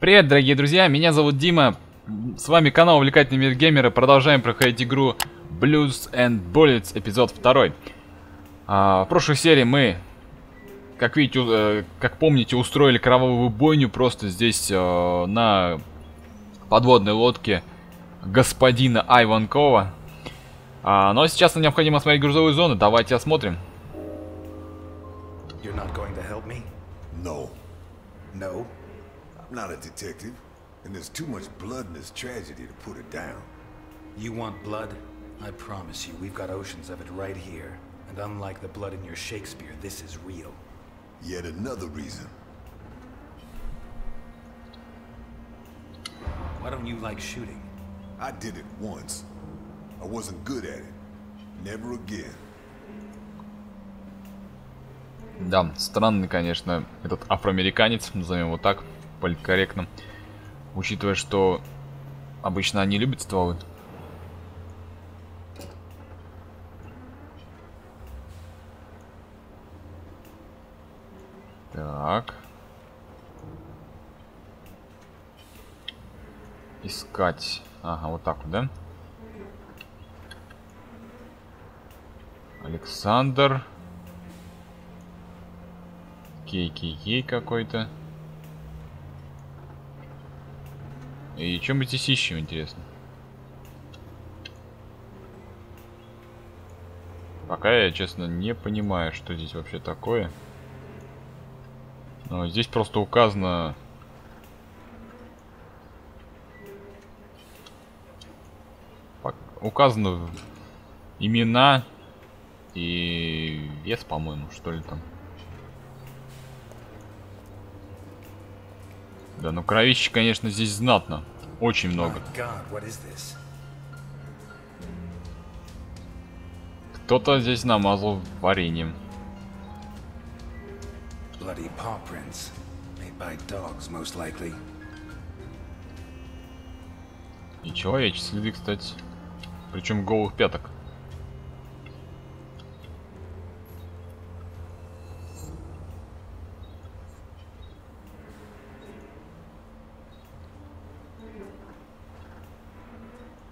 Привет, дорогие друзья, меня зовут Дима, с вами канал Увлекательный мир геймера, продолжаем проходить игру Blues and Bullets, эпизод 2. В прошлой серии мы, как видите, как помните, устроили кровавую бойню просто здесь на подводной лодке господина Айванкова. Но сейчас нам необходимо осмотреть грузовую зону, давайте осмотрим. I'm not a detective, and there's too much blood in this tragedy to put it down. You want blood? I promise you, we've got oceans of it right here. And unlike the blood in your Shakespeare, this is real. Yet another reason. Why don't you like shooting? I did it once. I wasn't good at it. Never again. Да, странный, конечно, этот афроамериканец, назовем его так, политкорректно, учитывая, что обычно они любят стволы. Так. Искать. Ага, вот так вот, да? Александр. Кей какой-то. И чем мы здесь ищем, интересно? Пока я, честно, не понимаю, что здесь вообще такое. Но здесь просто указано... Указаны имена и вес, по-моему, что ли там. Да, ну кровищи, конечно, здесь знатно. Очень много. Кто-то здесь намазал вареньем. И человеческие следы, кстати. Причем голых пяток.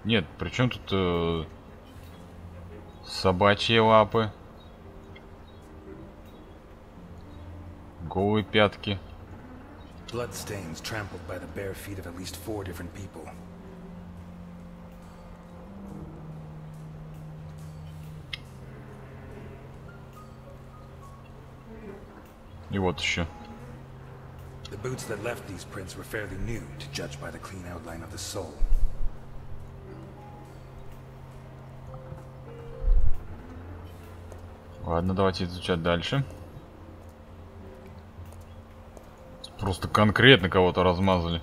Нет, причем тут собачьи лапы, голые пятки. Bloodstains trampled by the bare feet of at least 4 different people. И вот еще. The boots that left these prints were fairly new, to judge by the clean outline of the sole. Ладно, давайте изучать дальше. Просто конкретно кого-то размазали.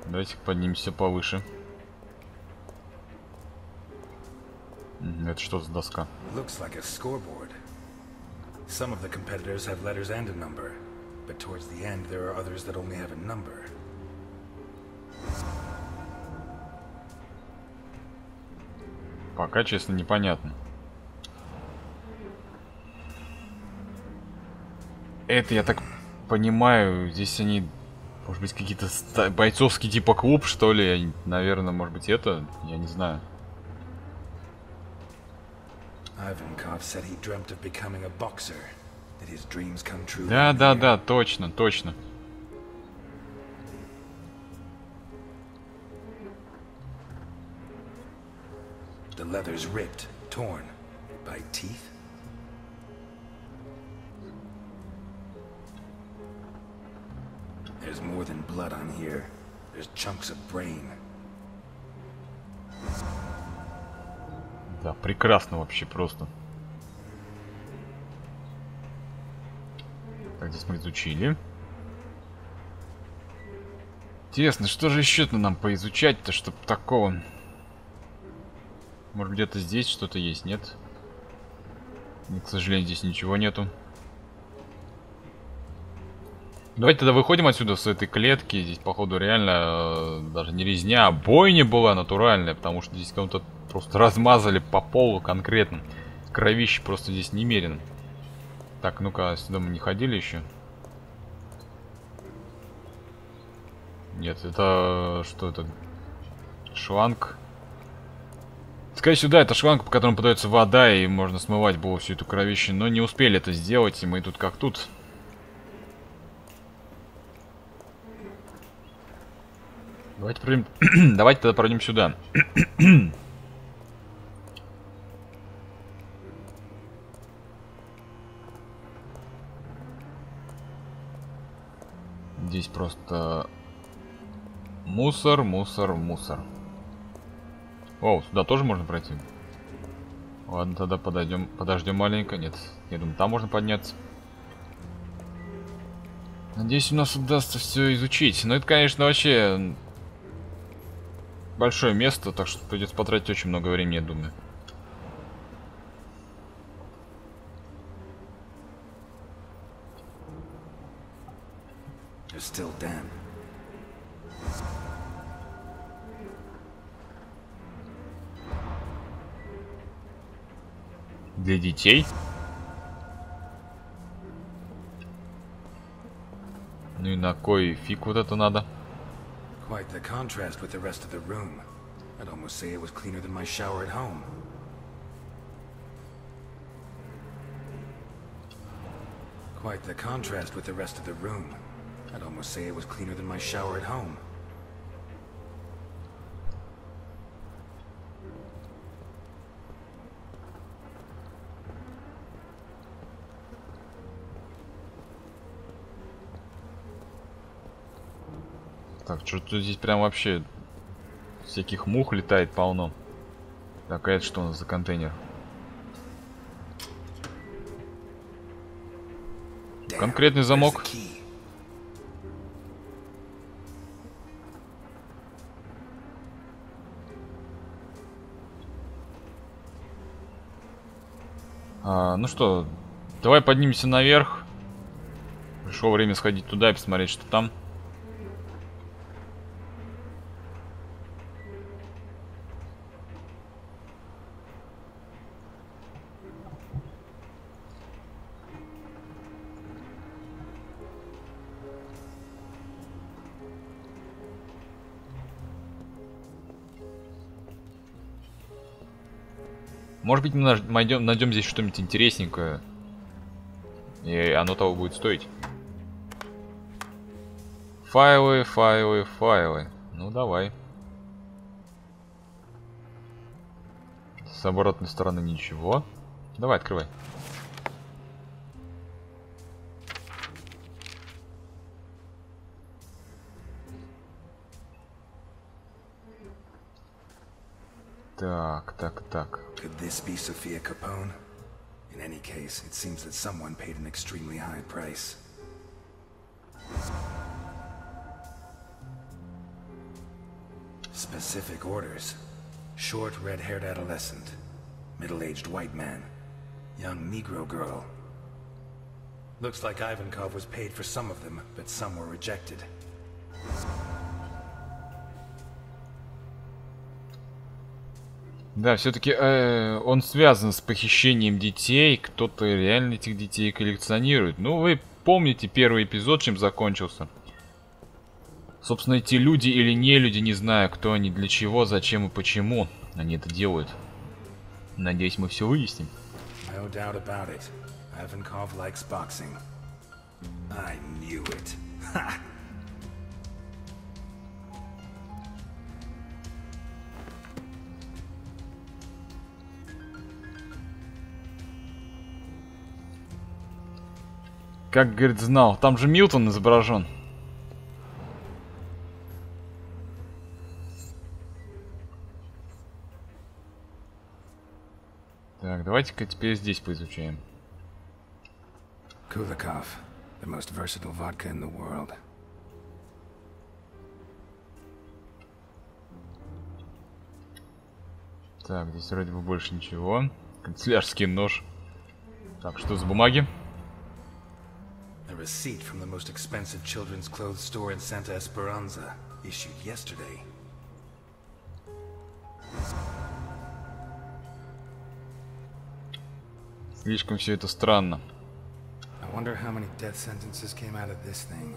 Давайте поднимемся повыше. Это что за доска? Looks like a scoreboard. Some of the competitors have letters and a number, but towards the end there are others that only have a number. Пока, честно, непонятно. Это, я так понимаю, здесь они, может быть, какие-то бойцовские типа клуб, что ли? Наверное, может быть, это? Я не знаю. Да, точно. The leather's ripped, torn by teeth. There's more than blood on here. There's chunks of brain. Да, прекрасно вообще просто. Так, здесь мы изучили. Интересно, что же еще-то нам поизучать-то, чтобы такого... Может, где-то здесь что-то есть, нет? Нет, к сожалению, здесь ничего нету. Давайте тогда выходим отсюда с этой клетки. Здесь, походу, реально даже не резня, а бойня была натуральная, потому что здесь кого-то просто размазали по полу конкретно. Кровище просто здесь немерено. Так, ну-ка, сюда мы не ходили еще. Нет, это... Что это? Шланг. Скорее сюда, это шланг, по которому подается вода, и можно смывать было всю эту кровищу. Но не успели это сделать, и мы тут как тут. Давайте пройдем... Давайте тогда пройдем сюда. Здесь просто мусор, мусор, мусор. О, сюда тоже можно пройти. Ладно, тогда подождем маленько. Нет, я думаю, там можно подняться. Надеюсь, у нас удастся все изучить. Но это, конечно, вообще большое место, так что придется потратить очень много времени, я думаю. Для детей? Ну и на кой фиг вот это надо? Quite the contrast with the rest of the room. I'd almost say it was cleaner than my shower at home. Quite the contrast with the rest of the room. I'd almost say it was cleaner than my shower at home. Так, что-то здесь прям вообще всяких мух летает полно. Так, а это что у нас за контейнер? Конкретный замок. Ну что, давай поднимемся наверх. Пришло время сходить туда и посмотреть, что там. Может быть, мы найдем здесь что-нибудь интересненькое. И оно того будет стоить. Файлы, файлы, файлы. Ну, давай. С оборотной стороны ничего. Давай, открывай. Так. Could this be Sophia Capone? In any case, it seems that someone paid an extremely high price. Specific orders. Short, red-haired adolescent. Middle-aged white man. Young Negro girl. Looks like Ivankov was paid for some of them, but some were rejected. Да, все-таки он связан с похищением детей. Кто-то реально этих детей коллекционирует. Ну, вы помните первый эпизод, чем закончился. Собственно, эти люди или не люди, не знаю, кто они, для чего, зачем и почему они это делают. Надеюсь, мы все выясним. No doubt about it. Ivankov likes boxing. I knew it. Ha! Как, говорит, знал. Там же Милтон изображен. Так, давайте-ка теперь здесь поизучаем. Kulikov, the most versatile vodka in the world. Так, здесь вроде бы больше ничего. Канцелярский нож. Так, что за бумаги? A receipt from the most expensive children's clothes store in Santa-Эсперанза, issued yesterday. Слишком все это странно. Wonder how many death sentences came out of this thing.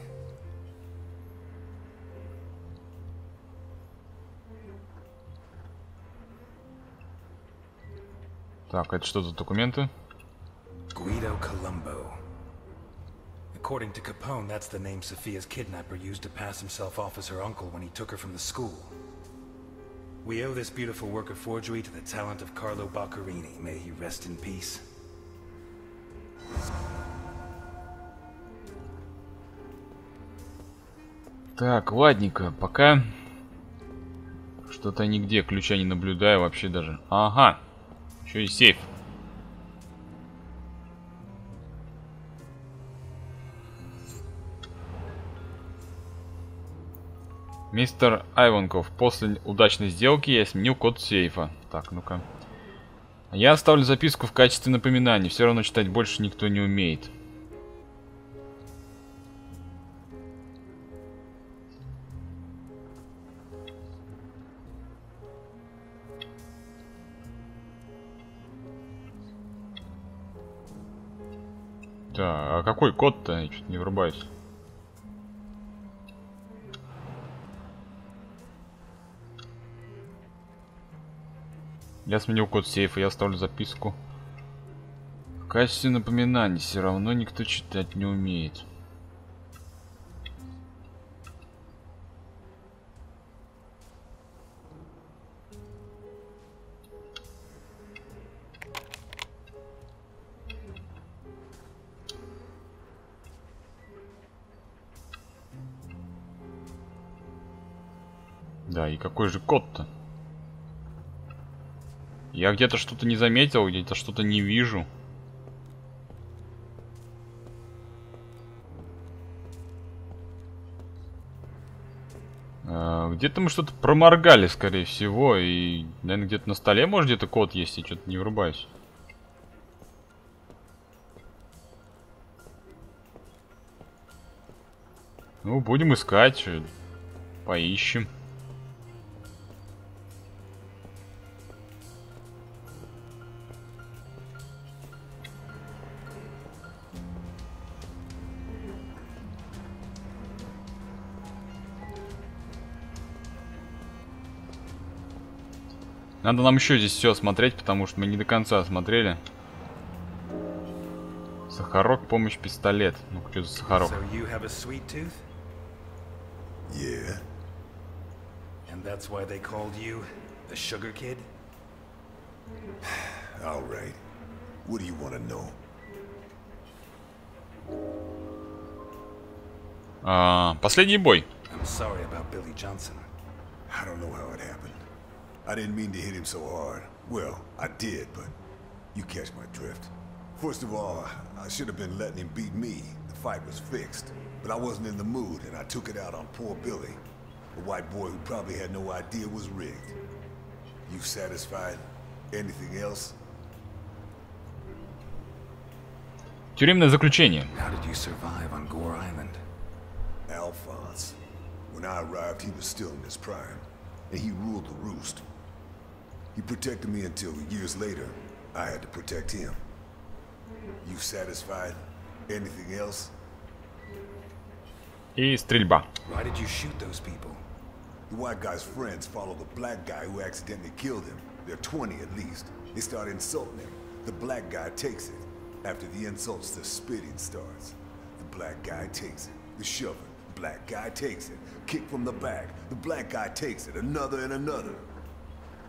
Так, это что за документы? Guido Colombo. According to Capone, that's the name Sophia's kidnapper used to pass himself off as her uncle when he took her from the school. We owe this beautiful work of forgery to the talent of Carlo Baccarini. May he rest in peace. Так, ладненько, пока что-то нигде ключа не наблюдаю вообще даже. Ага, еще и сейф. Мистер Айванков, после удачной сделки я сменил код сейфа. Так, ну-ка. Я оставлю записку в качестве напоминания. Все равно читать больше никто не умеет. Так, а какой код-то? Я что-то не врубаюсь. Я сменил код сейфа, я оставлю записку. В качестве напоминаний, все равно никто читать не умеет. Да, и какой же код-то? Я где-то что-то не заметил, где-то что-то не вижу. Где-то мы что-то проморгали, скорее всего. И, наверное, где-то на столе, может, где-то код есть, я что-то не врубаюсь. Ну, будем искать. Поищем. Надо нам еще здесь все осмотреть, потому что мы не до конца осмотрели. Сахарок, помощь, пистолет. Ну-ка, что за сахарок? Yeah. And that's why they called you the Sugar Kid? All right. What do you want to know? Последний бой. I'm sorry about Billy Johnson. I don't know how it happened. I didn't mean to hit him so hard. Well, I did, but you catch my drift. First of all, I should have been letting him beat me. The fight was fixed. But I wasn't in the mood, and I took it out on poor Billy. A white boy who probably had no idea was rigged. You satisfied? Anything else? Тюремное заключение. How did you survive on Gore Island? Alphonse. When I arrived, he was still in his prime, and he ruled the roost. He protected me until, years later, I had to protect him. You satisfied? Anything else? И стрельба. Why did you shoot those people? The white guy's friends follow the black guy who accidentally killed him. There are 20 at least. They start insulting him. The black guy takes it. After the insults, the spitting starts. The black guy takes it. The shoving. The black guy takes it. Kick from the back. The black guy takes it. Another and another.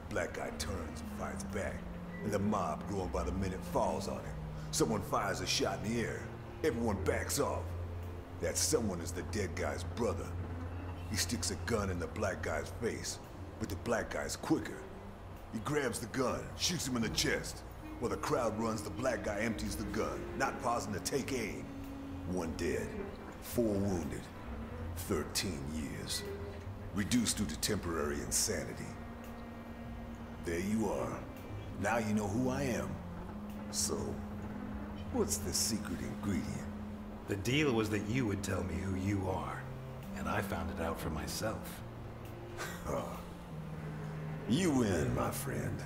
Black guy turns and fights back. And the mob, growing by the minute, falls on him. Someone fires a shot in the air. Everyone backs off. That someone is the dead guy's brother. He sticks a gun in the black guy's face, but the black guy's quicker. He grabs the gun, shoots him in the chest. While the crowd runs, the black guy empties the gun, not pausing to take aim. 1 dead, 4 wounded, 13 years. Reduced due to temporary insanity. There you are. Now you know who I am. So, what's the secret ingredient? The deal was that you would tell me who you are, and I found it out for myself. You win, my friend.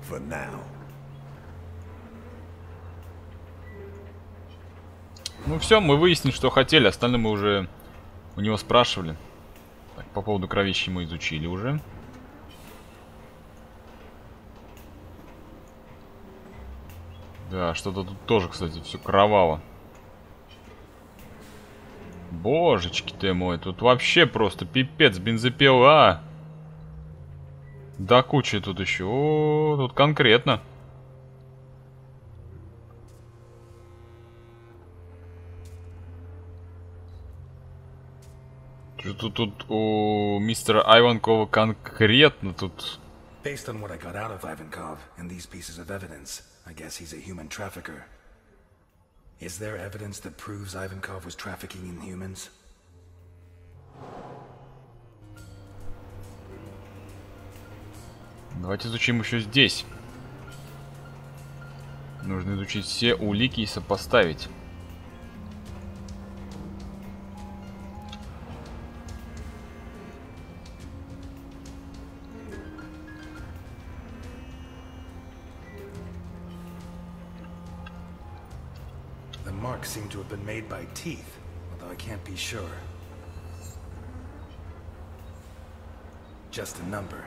For now. Ну все, мы выяснили, что хотели. Остальное мы уже у него спрашивали. Так, по поводу кровищи мы изучили уже. Да, что-то тут тоже, кстати, все кроваво. Божечки ты мой, тут вообще просто пипец, бензопила. Да куча тут еще. О, тут конкретно. Тут у мистера Айванкова конкретно тут. Based on what I got out of Ivankov and these pieces of evidence, I guess he's a human trafficker. Is there evidence that proves Ivankov was trafficking in humans? Давайте изучим еще здесь. Нужно изучить все улики и сопоставить. The marks seem to have been made by teeth, although I can't be sure. Just a number.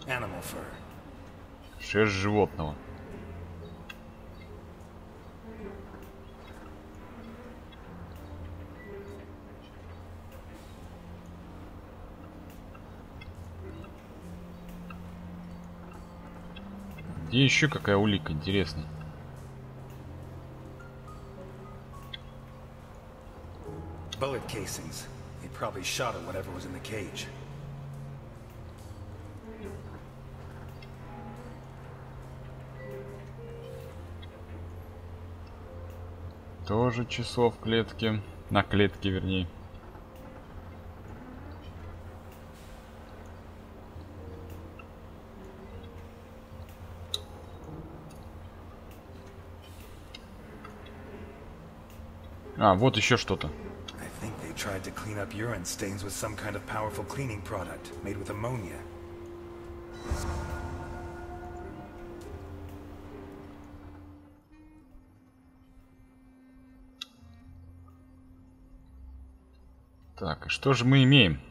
Animal fur. Шерсть животного. Где еще какая улика интересная? Bullet casings. He probably shot at whatever was in the cage. Тоже число в клетке. На клетке, вернее. А, вот еще что-то. I think they tried to clean up urine stains with some kind of powerful cleaning product made with ammonia. Так, и что же мы имеем?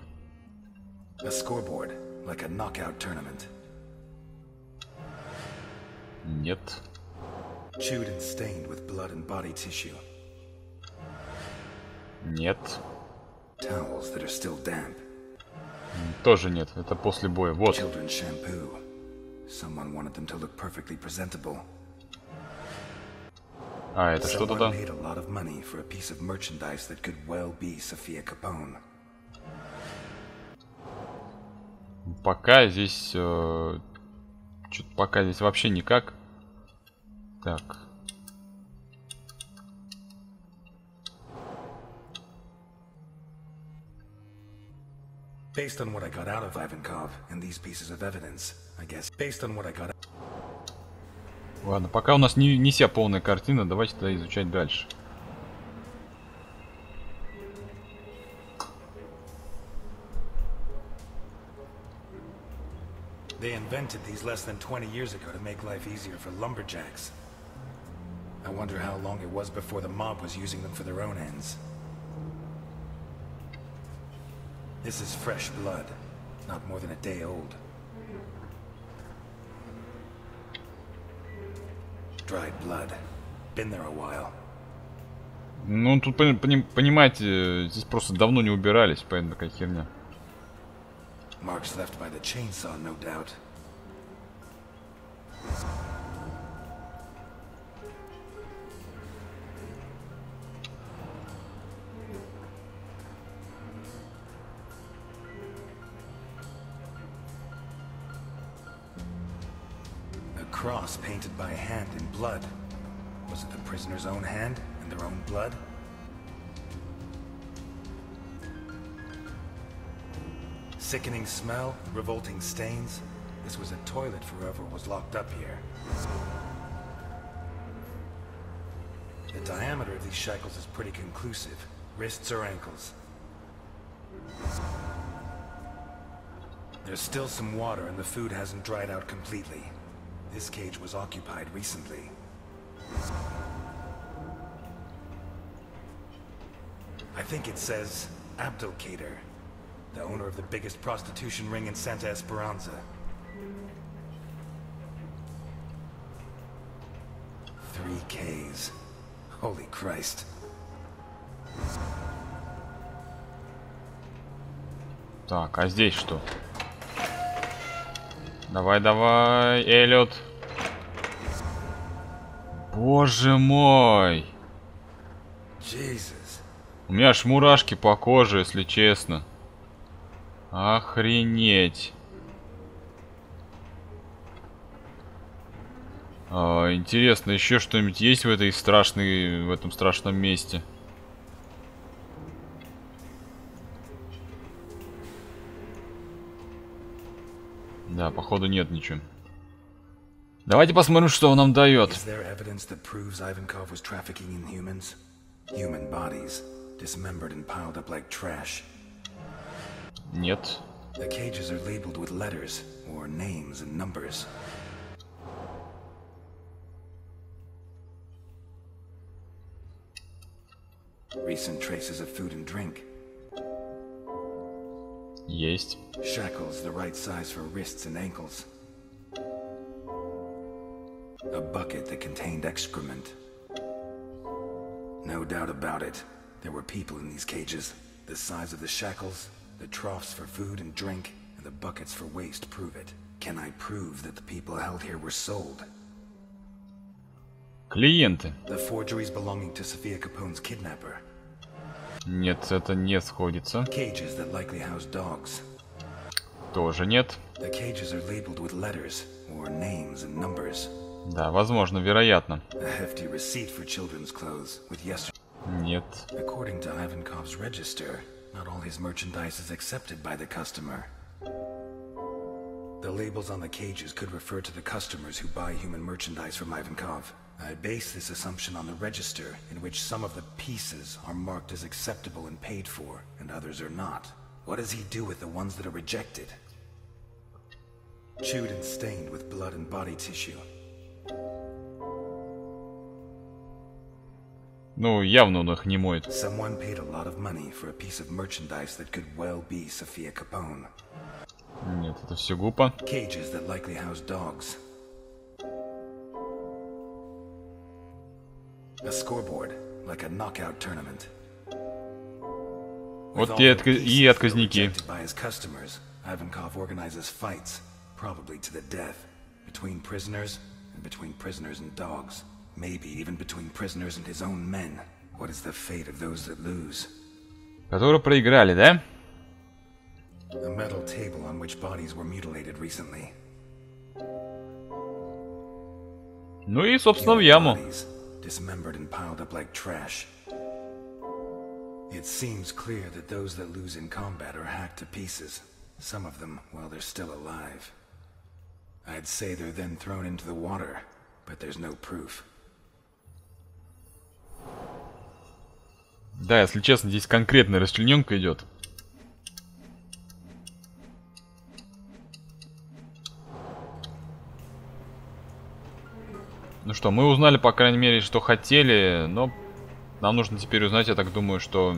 A scoreboard, like a knockout tournament. Нет. Chewed and stained with blood and body tissue. Нет. Towels that are still damp. Тоже нет. Это после боя. Вот. Children's shampoo. Someone wanted them to look perfectly presentable. А, это что-то там. Someone paid a lot of money for a piece of merchandise that could well be Sophia Capone. Пока здесь... Что-то пока здесь вообще никак. Так. Based on what I got out of Ivankov and these pieces of evidence, I guess. Based on what I got. Ладно, пока у нас не вся полная картина, давайте тогда изучать дальше. They invented these less than 20 years ago to make life easier for lumberjacks. I wonder how long it was before the mob was using them for their own ends. This is fresh blood, not more than a day old. Dried blood. Been there a while. Ну, тут, понимаете, здесь просто давно не убирались, поэтому такая херня. Marks left by the chainsaw, no doubt. A cross painted by hand in blood. Was it the prisoner's own hand and their own blood? Sickening smell, revolting stains. This was a toilet for whoever was locked up here. The diameter of these shackles is pretty conclusive. Wrists or ankles. There's still some water and the food hasn't dried out completely. This cage was occupied recently. I think it says Abdulkader, the owner of the biggest prostitution ring in Santa-Эсперанза. 3 Ks. Holy Christ. Так, а здесь что? Давай, давай, Элиот. Боже мой. Jesus. У меня аж мурашки по коже, если честно. Охренеть. Интересно, еще что-нибудь есть в этом страшном месте? Да, походу нет ничего. Давайте посмотрим, что он нам дает. Нет. Recent traces of food and drink. Есть. Shackles the right size for wrists and ankles. A bucket that contained excrement. No doubt about it. There were people in these cages. The size of the shackles, the troughs for food and drink, and the buckets for waste prove it. Can I prove that the people held here were sold? Клиенты. The forgeries belonging to Sofia Capone's kidnapper. Нет, это не сходится. Cages that likely house dogs. Тоже нет. The cages are labeled with letters or names and numbers. Да, возможно, вероятно. A hefty receipt for children's clothes with yesterday. Нет. According to Ivankov's register, not all his merchandise is accepted by the customer. The labels on the cages could refer to the customers who buy human merchandise from Ivankov. I base this assumption on the register, in which some of the pieces are marked as acceptable and paid for, and others are not. What does he do with the ones that are rejected? Chewed and stained with blood and body tissue. Ну, явно он их не моет. Someone paid a lot of money for a piece of merchandise that could well be Sofia Capone. Нет, это все глупо. Cages that likely house dogs. A scoreboard, like a knockout tournament. Вот и отказники. By his customers, Ivankov organizes fights, probably to the death, between prisoners and between prisoners and dogs, maybe even between prisoners and his own men. What is the fate of those that lose? Которые проиграли, да? A metal table on which bodies were mutilated recently. Ну и, собственно, в яму. Dismembered and piled up like trash. It seems clear that those that lose in combat are hacked to pieces. Some of them while they're still alive. I'd say they're then thrown into the water, but there's no proof. Да, если честно, здесь конкретная расчлененка идет. Ну что, мы узнали, по крайней мере, что хотели, но нам нужно теперь узнать, я так думаю, что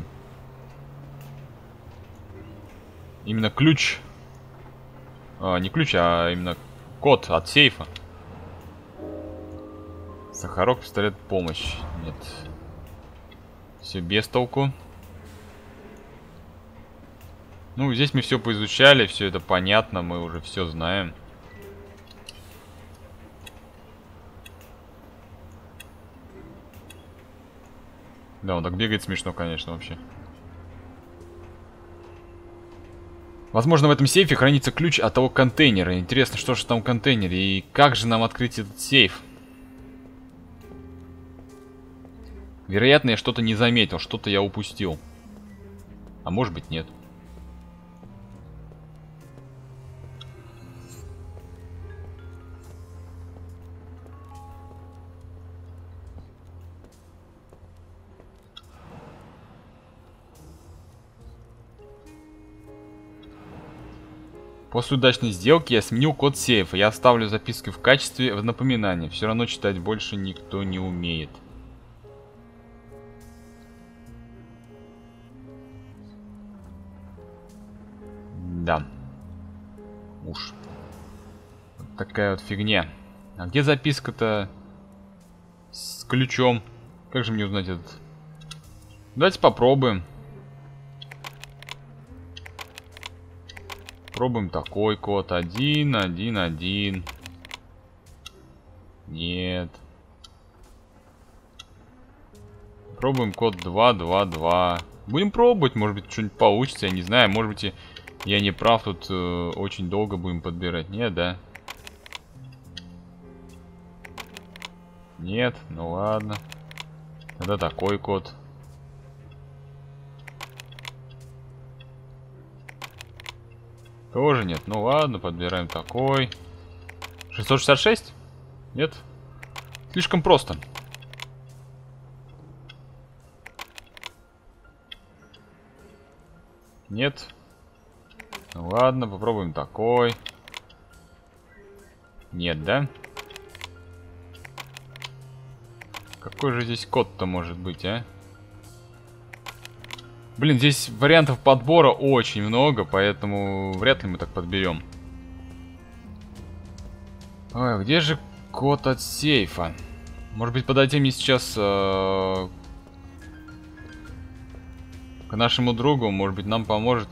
именно ключ, не ключ, а именно код от сейфа. Сахарок, пистолет, помощь. Нет. Все без толку. Ну, здесь мы все поизучали, все это понятно, мы уже все знаем. Да, он так бегает смешно, конечно, вообще. Возможно, в этом сейфе хранится ключ от того контейнера. Интересно, что же там в контейнере и как же нам открыть этот сейф? Вероятно, я что-то не заметил, что-то я упустил. А может быть, нет. После удачной сделки я сменил код сейфа. Я оставлю записки в качестве напоминания. Все равно читать больше никто не умеет. Да. Уж. Вот такая вот фигня. А где записка-то с ключом? Как же мне узнать этот? Давайте попробуем. Пробуем такой код. 1, 1, 1. Нет. Пробуем код 2, 2, 2. Будем пробовать, может быть, что-нибудь получится, я не знаю. Может быть, я не прав, тут очень долго будем подбирать. Нет, да? Нет, ну ладно. Тогда такой код. Тоже нет. Ну ладно, подбираем такой. 666? Нет? Слишком просто. Нет. Ну ладно, попробуем такой. Нет, да? Какой же здесь код-то может быть, а? Блин, здесь вариантов подбора очень много, поэтому вряд ли мы так подберем. Ой, где же код от сейфа? Может быть, подойти мне сейчас к нашему другу, может быть, нам поможет.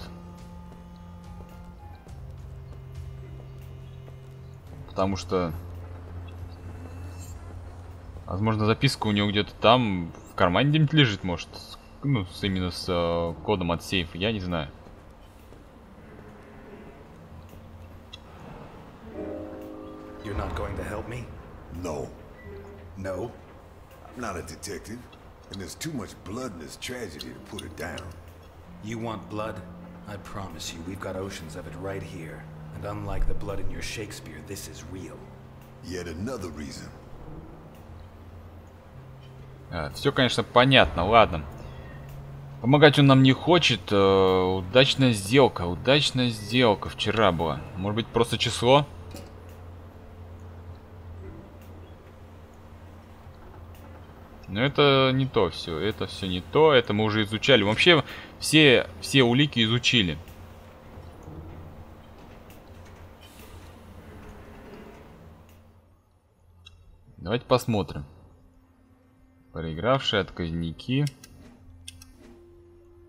Потому что, возможно, записка у него где-то там, в кармане где-нибудь лежит, может. Ну, именно с кодом от сейфа, я не знаю. You're not going to help me? No. No? I'm not a detective, and there's too much blood in this tragedy to put it down. You want blood? I promise you, we've got oceans of it right here. And unlike the blood in your Shakespeare, this is real. Yet another reason. Все, конечно, понятно, ладно. Помогать он нам не хочет. Удачная сделка. Удачная сделка вчера была. Может быть, просто число? Но это не то все. Это все не то. Это мы уже изучали. Вообще, все улики изучили. Давайте посмотрим. Проигравшие отказники.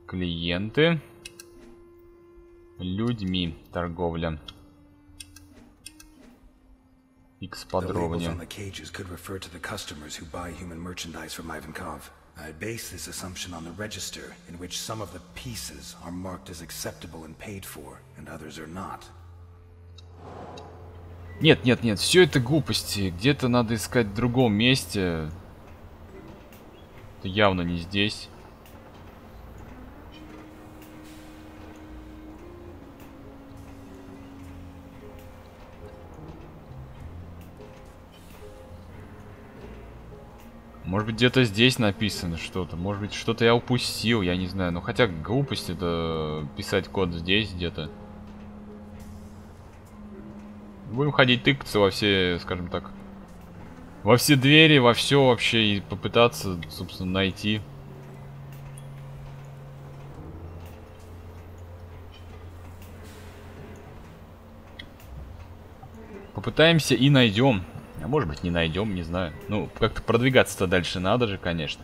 Клиенты. Людьми торговля. X подробнее. I base this assumption on the register, in which some of the pieces are marked as acceptable and paid for, and others are not. Нет, нет, нет, все это глупости. Где-то надо искать в другом месте. Это явно не здесь. Может быть, где-то здесь написано что-то. Может быть, что-то я упустил, я не знаю. Ну, хотя глупость это писать код здесь где-то. Будем ходить тыкаться во все, скажем так, во все двери, во все вообще и попытаться, собственно, найти. Попытаемся и найдем. А может быть, не найдем, не знаю. Ну, как-то продвигаться-то дальше надо же, конечно.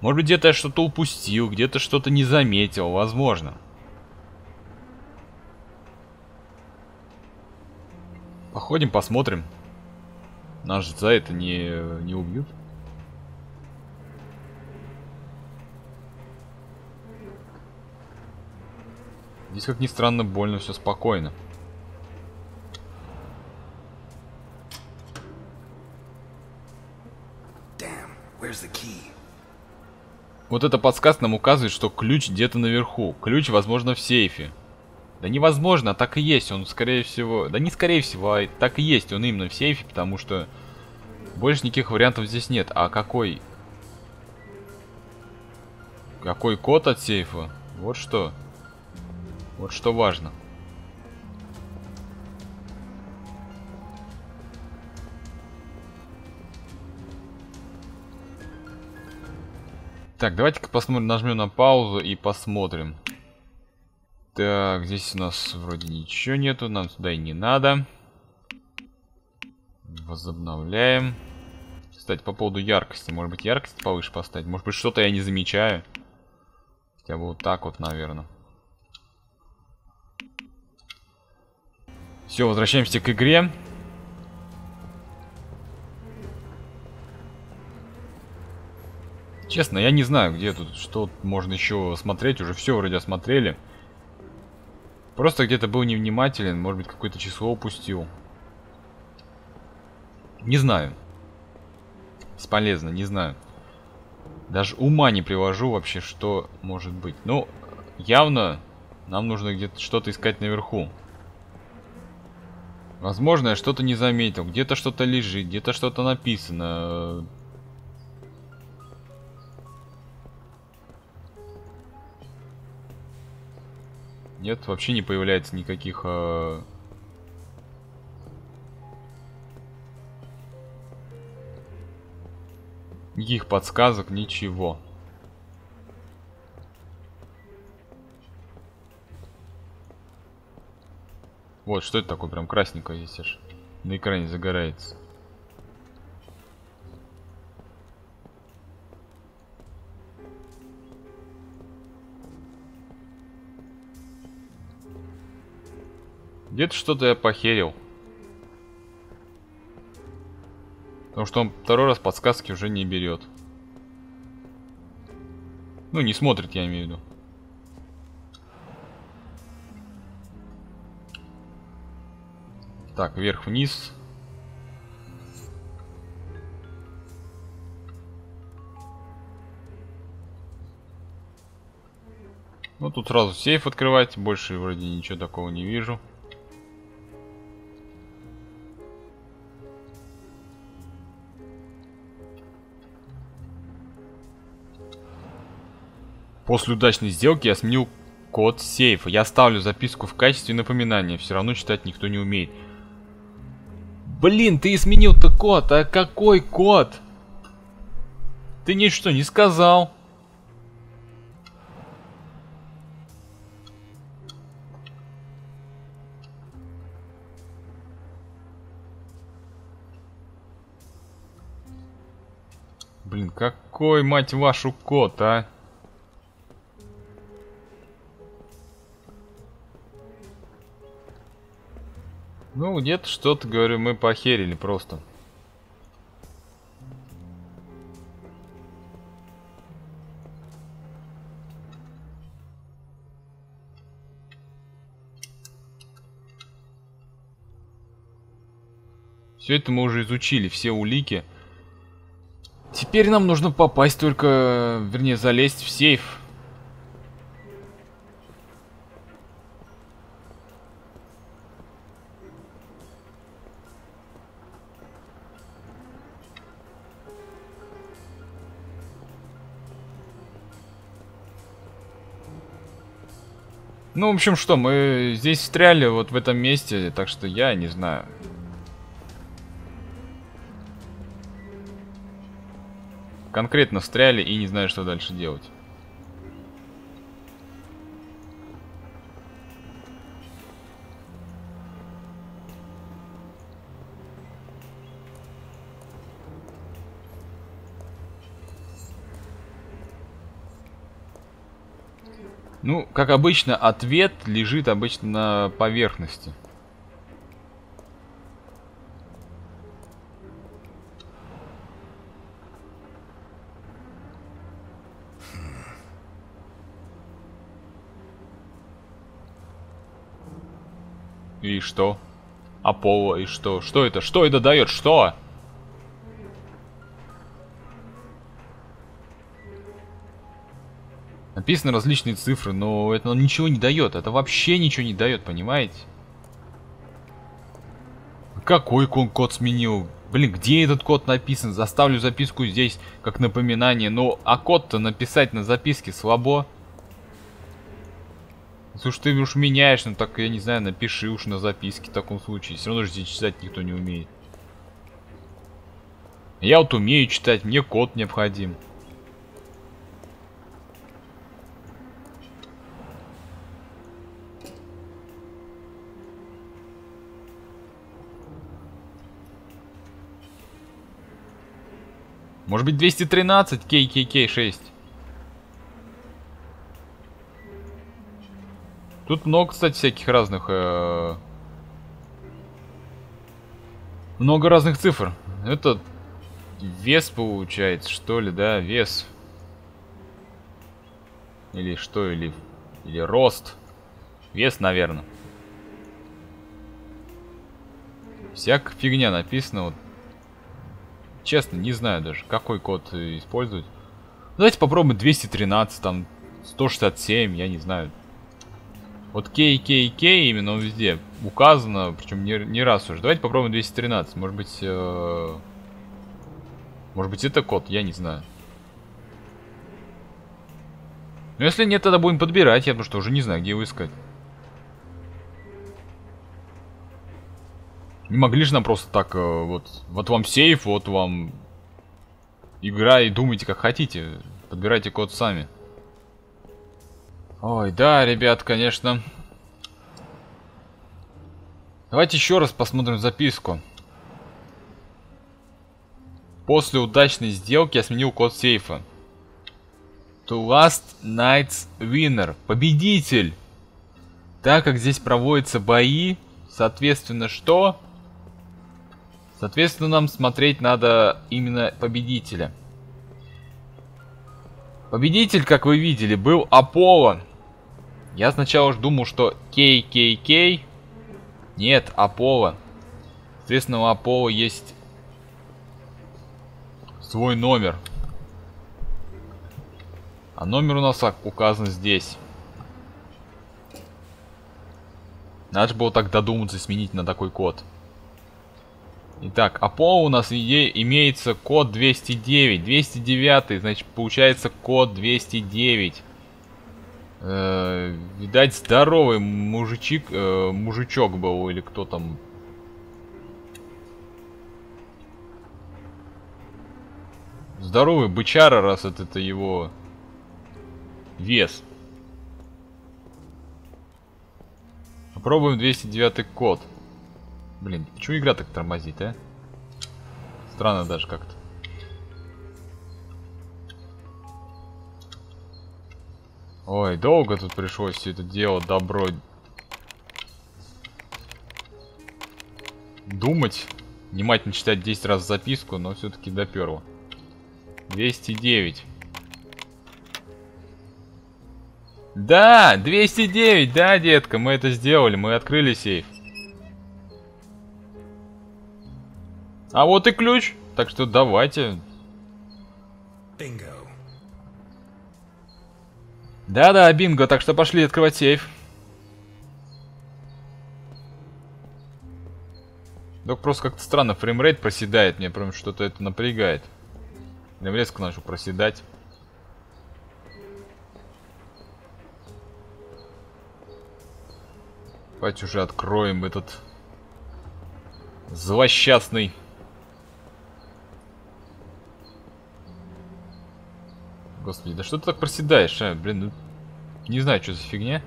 Может быть, где-то я что-то упустил, где-то что-то не заметил, возможно. Походим, посмотрим. Нас же за это не убьют. Здесь, как ни странно, больно, все спокойно. Вот эта подсказка нам указывает, что ключ где-то наверху. Ключ, возможно, в сейфе. Да невозможно, так и есть. Он, скорее всего... Да не скорее всего, а так и есть. Он именно в сейфе, потому что больше никаких вариантов здесь нет. А какой... Какой код от сейфа? Вот что. Вот что важно. Так, давайте-ка посмотрим, нажмем на паузу и посмотрим. Так, здесь у нас вроде ничего нету, нам сюда и не надо. Возобновляем. Кстати, по поводу яркости. Может быть, яркость повыше поставить? Может быть, что-то я не замечаю. Хотя бы вот так вот, наверное. Все, возвращаемся к игре. Честно, я не знаю, где тут, что можно еще смотреть. Уже все вроде осмотрели. Просто где-то был невнимателен. Может быть, какое-то число упустил. Не знаю. Бесполезно, не знаю. Даже ума не привожу вообще, что может быть. Ну, явно нам нужно где-то что-то искать наверху. Возможно, я что-то не заметил. Где-то что-то лежит, где-то что-то написано. Нет, вообще не появляется никаких... Никаких подсказок, ничего. Вот, что это такое? Прям красненькое здесь аж на экране загорается. Где-то что-то я похерил. Потому что он второй раз подсказки уже не берет. Ну, не смотрит, я имею в виду. Так, вверх-вниз. Ну, тут сразу сейф открывать. Больше вроде ничего такого не вижу. После удачной сделки я сменил код сейфа. Я оставлю записку в качестве напоминания. Все равно читать никто не умеет. Блин, ты сменил-то код. А какой код? Ты ничего не сказал. Блин, какой, мать вашу, код, а? Ну, где-то что-то, говорю, мы похерили просто. Все это мы уже изучили, все улики. Теперь нам нужно попасть только, вернее, залезть в сейф. Ну, в общем, что, мы здесь встряли вот в этом месте, так что я не знаю. Конкретно встряли и не знаю, что дальше делать. Ну, как обычно, ответ лежит обычно на поверхности. И что? Аполло, и что? Что это? Что это дает? Что? Написаны различные цифры, но это ничего не дает. Это вообще ничего не дает, понимаете? Какой код сменил? Блин, где этот код написан? Заставлю записку здесь как напоминание. Ну, а код-то написать на записке слабо. Если уж ты уж меняешь, ну так, я не знаю, напиши уж на записке в таком случае. Все равно же здесь читать никто не умеет. Я вот умею читать, мне код необходим. Может быть 213 KKK6. Тут много, кстати, всяких разных... Много разных цифр. Это вес получается, что ли, да? Вес. Или что, или рост. Вес, наверное. Всякая фигня написана. Вот. Честно, не знаю даже, какой код использовать. Давайте попробуем 213, там 167, я не знаю. Вот KKK именно везде указано, причем не раз уже. Давайте попробуем 213. Может быть это код, я не знаю. Но если нет, тогда будем подбирать, я потому что уже не знаю, где его искать. Не могли же нам просто так, вот вам сейф, вот вам игра, и думайте как хотите. Подбирайте код сами. Ой, да, ребят, конечно. Давайте еще раз посмотрим записку. После удачной сделки я сменил код сейфа. To last night's winner. Победитель. Так как здесь проводятся бои, соответственно, что? Соответственно, нам смотреть надо именно победителя. Победитель, как вы видели, был Аполло. Я сначала уж думал, что KKK. Нет, Аполло. Соответственно, у Аполло есть свой номер. А номер у нас указан здесь. Надо же было так додуматься сменить на такой код. Итак, Аполло у нас имеется код 209. 209, значит, получается код 209. Видать, здоровый мужичок был, или кто там. Здоровый бычара, раз это его вес. Попробуем 209 код. Блин, почему игра так тормозит, а? Странно даже как-то. Ой, долго тут пришлось все это дело, добро думать. Внимательно читать 10 раз записку, но все-таки доперло. 209. Да, 209, да, детка, мы это сделали, мы открыли сейф. А вот и ключ, так что давайте. Бинго. Да-да, бинго, так что пошли открывать сейф. Только просто как-то странно, фреймрейт проседает, мне прям что-то это напрягает. Прям резко начал проседать. Давайте уже откроем этот злосчастный. Господи, да что ты так проседаешь, а? Блин, ну, не знаю, что за фигня.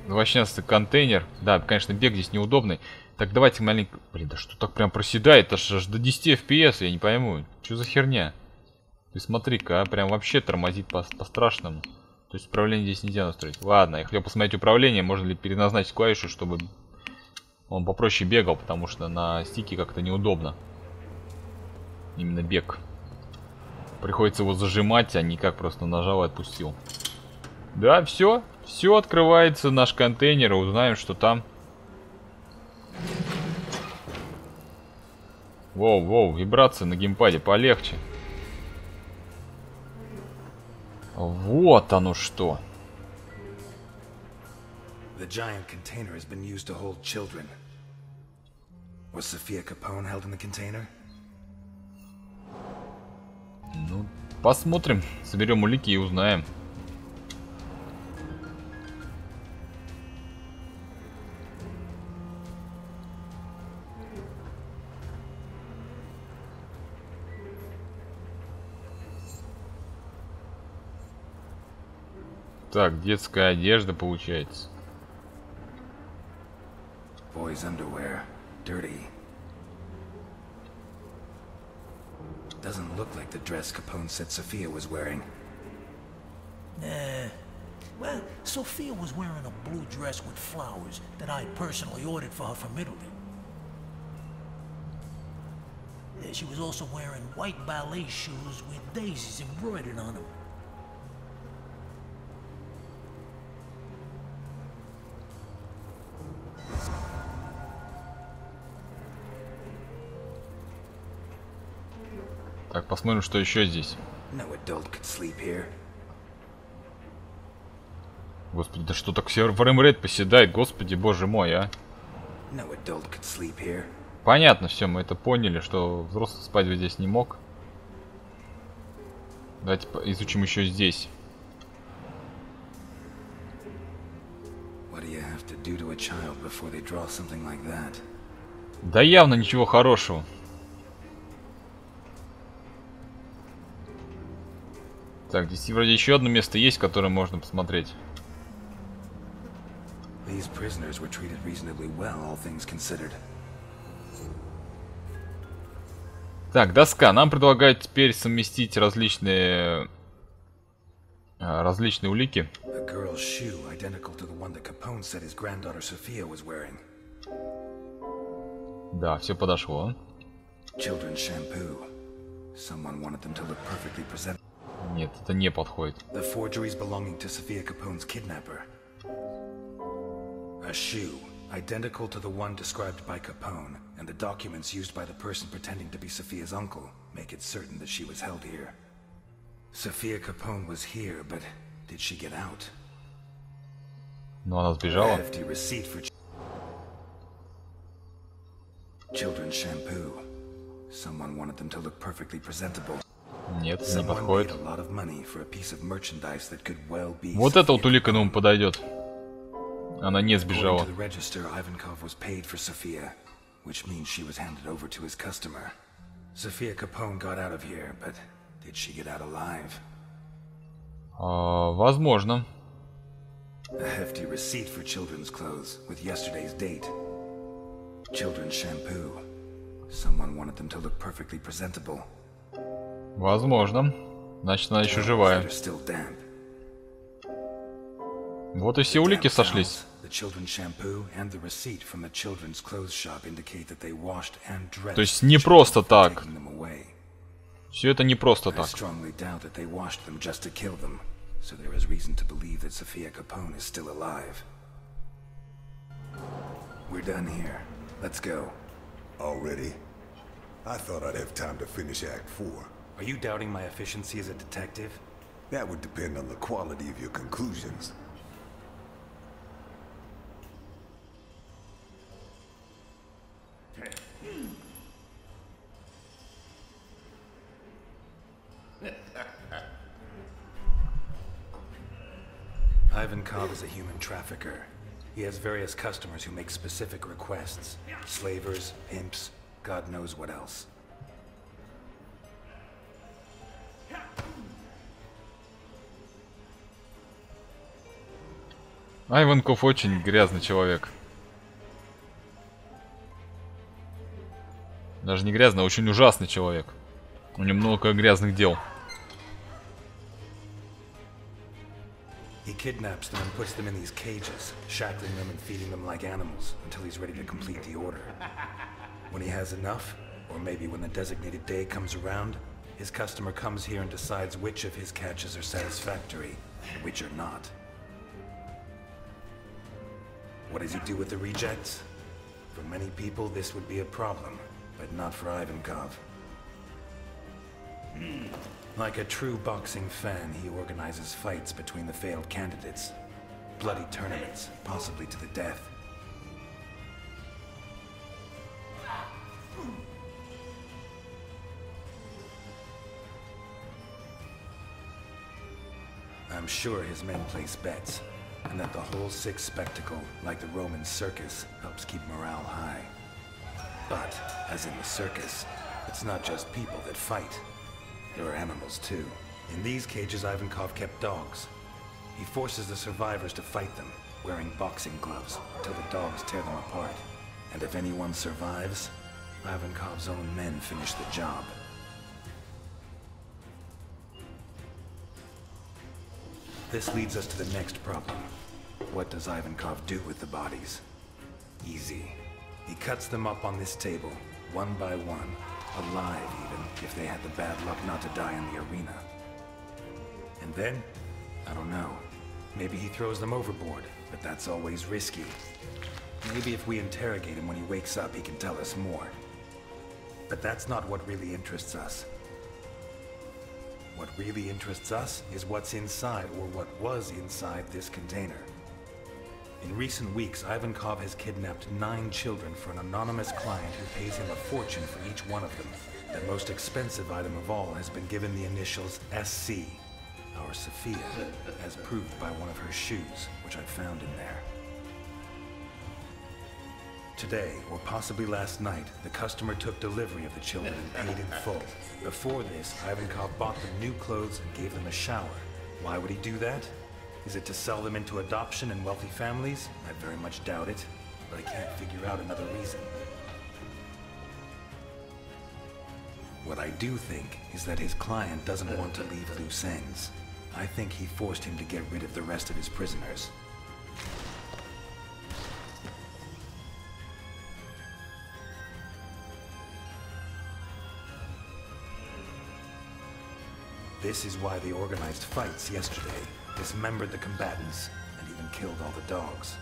Злосчастный контейнер. Да, конечно, бег здесь неудобный. Так, давайте маленько... Блин, да что так прям проседает? Аж до 10 FPS, я не пойму. Что за херня? Ты смотри-ка, а, прям вообще тормозит по-страшному. То есть управление здесь нельзя настроить. Ладно, я хотел посмотреть управление, можно ли переназначить клавишу, чтобы он попроще бегал, потому что на стике как-то неудобно. Именно бег. Приходится его зажимать, а не как просто нажал и отпустил. Да, все. Все, открывается наш контейнер, и узнаем, что там. Воу, вибрация на геймпаде, полегче. Вот оно что. The giant container has been used to hold children. Was Sophia Capone held in the container? Ну, посмотрим. Соберем улики и узнаем. Так, детская одежда получается. Boys' underwear, dirty. Doesn't look like the dress Capone said Sophia was wearing. Nah. Well, Sophia was wearing a blue dress with flowers that I personally ordered for her from Italy. Yeah, she was also wearing white ballet shoes with daisies embroidered on them. Так, посмотрим, что еще здесь. No adult could sleep here. Господи, да что так фреймрейт поседает, господи, боже мой, а. No adult could sleep here. Понятно, все, мы это поняли, что взрослый спать здесь не мог. Давайте изучим еще здесь. What do you have to do to a child before they draw something like that? Да явно ничего хорошего. Так, здесь вроде еще одно место есть, которое можно посмотреть. These prisoners were treated reasonably well, all things considered. Так, доска. Нам предлагают теперь совместить различные улики. A girl's shoe identical to the one that Capone said his granddaughter Sophia was wearing. Да, все подошло. Children's shampoo. Someone wanted them to look perfectly presentable. Нет, это не подходит. The forgeries belonging to Sophia Capone's kidnapper. A shoe, identical to the one described by Capone, and the documents used by the person pretending to be Sophia's uncle make it certain that she was held here. Sophia Capone was here, but did she get out? Но она сбежала. A hefty receipt for children's shampoo. Someone wanted them to look perfectly presentable. Нет, не подходит. A lot of money for a piece of merchandise that could well be. Вот эта вот улика ему подойдет. Она не сбежала. According to the register, Ivankov was paid for Sophia, which means she was handed over to his customer. Sophia Capone got out of here, but did she get out alive? Возможно. A hefty receipt for children's clothes with yesterday's date. Children's shampoo. Someone wanted them to look perfectly presentable. Возможно. Значит, она еще живая. Вот и все улики сошлись. То есть не просто так. Все это не просто так. Already? I thought I'd have time to finish Act 4. Are you doubting my efficiency as a detective? That would depend on the quality of your conclusions. Ivankov is a human trafficker. He has various customers who make specific requests. Slavers, pimps, God knows what else. Ivankov очень грязный человек. Даже не грязный, а очень ужасный человек. У него много грязных дел. He kidnaps them and puts them in these cages, shackling them and feeding them like animals until he's ready to complete the order. When he has enough, or maybe when the designated day comes around, his customer comes here and decides which of his catches are satisfactory and which are not. What does he do with the rejects? For many people, this would be a problem, but not for Ivankov. Like a true boxing fan, he organizes fights between the failed candidates. Bloody tournaments, possibly to the death. I'm sure his men place bets, and that the whole sick spectacle, like the Roman circus, helps keep morale high. But, as in the circus, it's not just people that fight. There are animals too. In these cages, Ivankov kept dogs. He forces the survivors to fight them, wearing boxing gloves, until the dogs tear them apart. And if anyone survives, Ivankov's own men finish the job. This leads us to the next problem. What does Ivankov do with the bodies? Easy. He cuts them up on this table, one by one, alive even, if they had the bad luck not to die in the arena. And then, I don't know, maybe he throws them overboard, but that's always risky. Maybe if we interrogate him when he wakes up, he can tell us more. But that's not what really interests us. What really interests us is what's inside, or what was inside this container. In recent weeks, Ivankov has kidnapped 9 children for an anonymous client who pays him a fortune for each one of them. The most expensive item of all has been given the initials SC, our Sophia, as proved by one of her shoes, which I found in there. Today, or possibly last night, the customer took delivery of the children and paid in full. Before this, Ivankov bought them new clothes and gave them a shower. Why would he do that? Is it to sell them into adoption in wealthy families? I very much doubt it, but I can't figure out another reason. What I do think is that his client doesn't want to leave loose ends. I think he forced him to get rid of the rest of his prisoners. This is why they organized fights yesterday, dismembered the combatants, and even killed all the dogs.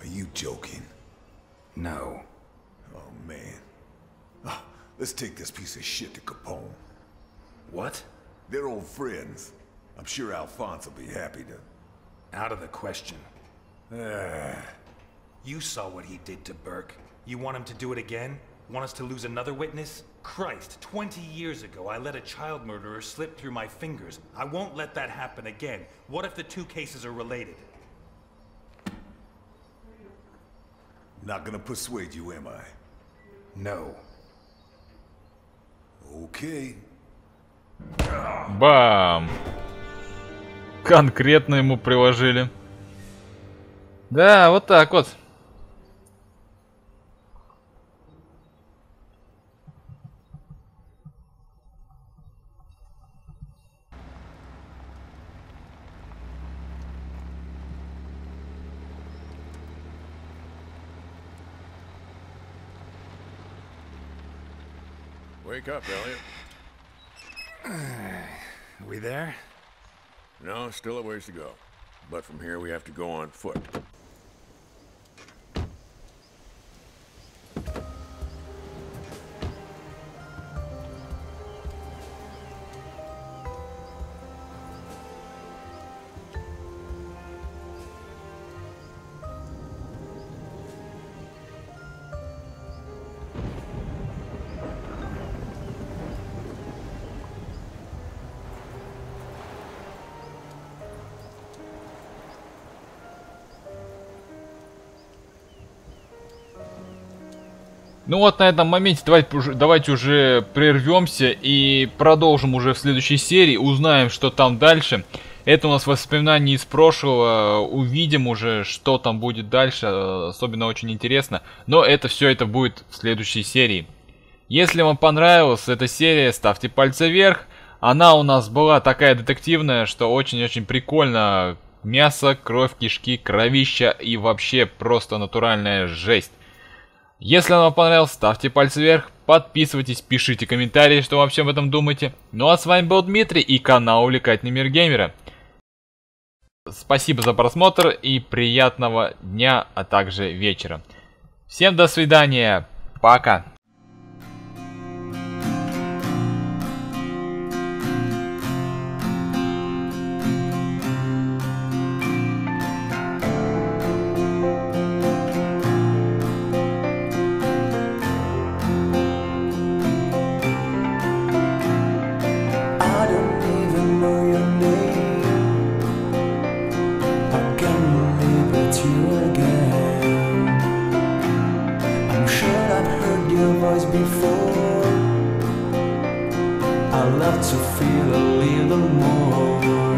Are you joking? No. Oh, man. Ah, let's take this piece of shit to Capone. What? They're old friends. I'm sure Alphonse will be happy to... Out of the question. You saw what he did to Burke. You want him to do it again? Want us to lose another witness? Christ, 20 years ago I let a child murderer slip through my fingers. I won't let that happen again. What if the 2 cases are related? Not gonna persuade you, am I? No. Okay. Бам! Конкретно ему приложили. Да, вот так вот. Wake up, Elliot. We there? No, still a ways to go. But from here we have to go on foot. Ну вот на этом моменте давайте уже прервемся и продолжим уже в следующей серии. Узнаем, что там дальше. Это у нас воспоминания из прошлого. Увидим уже, что там будет дальше. Особенно очень интересно. Но это все это будет в следующей серии. Если вам понравилась эта серия, ставьте пальцы вверх. Она у нас была такая детективная, что очень-очень прикольно. Мясо, кровь, кишки, кровища и вообще просто натуральная жесть. Если вам понравилось, ставьте пальцы вверх, подписывайтесь, пишите комментарии, что вы вообще об этом думаете. Ну а с вами был Дмитрий и канал Увлекательный мир геймера. Спасибо за просмотр и приятного дня, а также вечера. Всем до свидания, пока. Before I love to feel a little more.